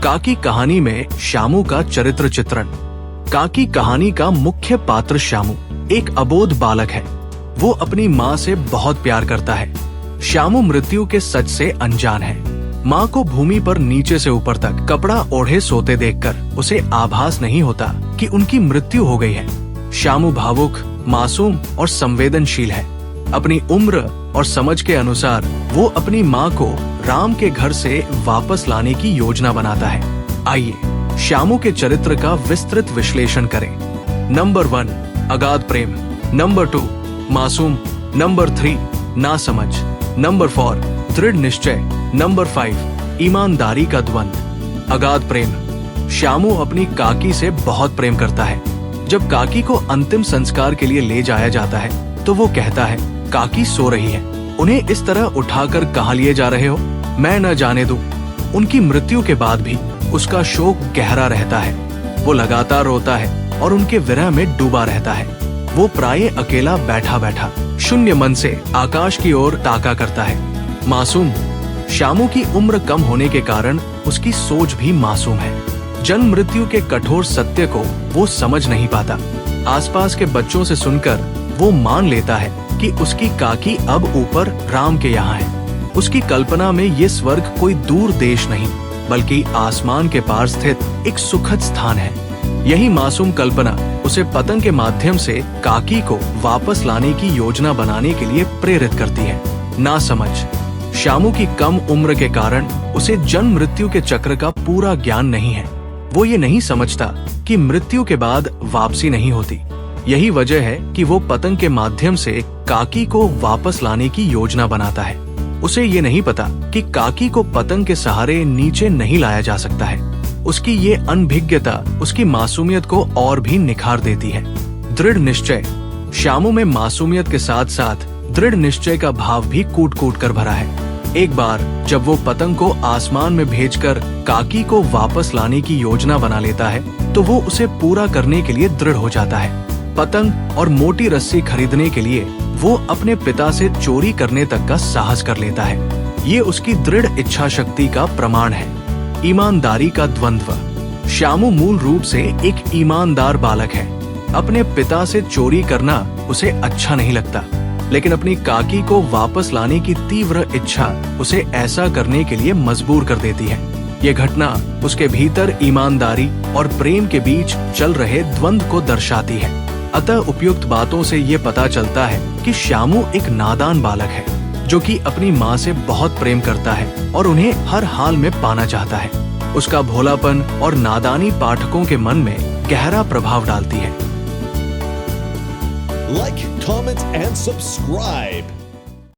काकी कहानी में श्यामू का चरित्र चित्रण। काकी कहानी का मुख्य पात्र श्यामू एक अबोध बालक है। वो अपनी माँ से बहुत प्यार करता है। श्यामू मृत्यु के सच से अनजान है। माँ को भूमि पर नीचे से ऊपर तक कपड़ा ओढ़े सोते देखकर उसे आभास नहीं होता कि उनकी मृत्यु हो गई है। श्यामू भावुक, मासूम और संवेदनशील है। अपनी उम्र और समझ के अनुसार वो अपनी माँ को राम के घर से वापस लाने की योजना बनाता है। आइए श्यामू के चरित्र का विस्तृत विश्लेषण करें। नंबर 1, अगाध प्रेम। नंबर 2, मासूम। नंबर 3, नासमझ। नंबर 4, दृढ़ निश्चय। नंबर 5, ईमानदारी का द्वंद। अगाध प्रेम। श्यामू अपनी काकी से बहुत प्रेम करता है। जब काकी को अंतिम संस्कार के लिए ले जाया जाता है तो वो कहता है, काकी सो रही है, उन्हें इस तरह उठाकर कहाँ लिए जा रहे हो, मैं न जाने दूं। उनकी मृत्यु के बाद भी उसका शोक गहरा रहता है। वो लगातार रोता है और उनके विरह में डूबा रहता है। वो प्राय अकेला बैठा बैठा शून्य मन से आकाश की ओर ताका करता है। मासूम। श्यामू की उम्र कम होने के कारण उसकी सोच भी मासूम है। जन्म मृत्यु के कठोर सत्य को वो समझ नहीं पाता। आसपास के बच्चों से सुनकर वो मान लेता है कि उसकी काकी अब ऊपर राम के यहाँ है। उसकी कल्पना में ये स्वर्ग कोई दूर देश नहीं बल्कि आसमान के पार स्थित एक सुखद स्थान है। यही मासूम कल्पना उसे पतंग के माध्यम से काकी को वापस लाने की योजना बनाने के लिए प्रेरित करती है। नासमझ। श्यामू की कम उम्र के कारण उसे जन्म मृत्यु के चक्र का पूरा ज्ञान नहीं है। वो ये नहीं समझता कि मृत्यु के बाद वापसी नहीं होती। यही वजह है कि वो पतंग के माध्यम से काकी को वापस लाने की योजना बनाता है। उसे ये नहीं पता कि काकी को पतंग के सहारे नीचे नहीं लाया जा सकता है। उसकी ये अनभिज्ञता उसकी मासूमियत को और भी निखार देती है। दृढ़ निश्चय। श्यामू में मासूमियत के साथ साथ दृढ़ निश्चय का भाव भी कूट कूट कर भरा है। एक बार जब वो पतंग को आसमान में भेजकर काकी को वापस लाने की योजना बना लेता है तो वो उसे पूरा करने के लिए दृढ़ हो जाता है। पतंग और मोटी रस्सी खरीदने के लिए वो अपने पिता से चोरी करने तक का साहस कर लेता है। ये उसकी दृढ़ इच्छा शक्ति का प्रमाण है। ईमानदारी का द्वंद्व। श्यामू मूल रूप से एक ईमानदार बालक है। अपने पिता से चोरी करना उसे अच्छा नहीं लगता, लेकिन अपनी काकी को वापस लाने की तीव्र इच्छा उसे ऐसा करने के लिए मजबूर कर देती है। ये घटना उसके भीतर ईमानदारी और प्रेम के बीच चल रहे द्वंद्व को दर्शाती है। अतः उपयुक्त बातों से ये पता चलता है कि श्यामू एक नादान बालक है जो कि अपनी माँ से बहुत प्रेम करता है और उन्हें हर हाल में पाना चाहता है। उसका भोलापन और नादानी पाठकों के मन में गहरा प्रभाव डालती है। Like, comment and subscribe.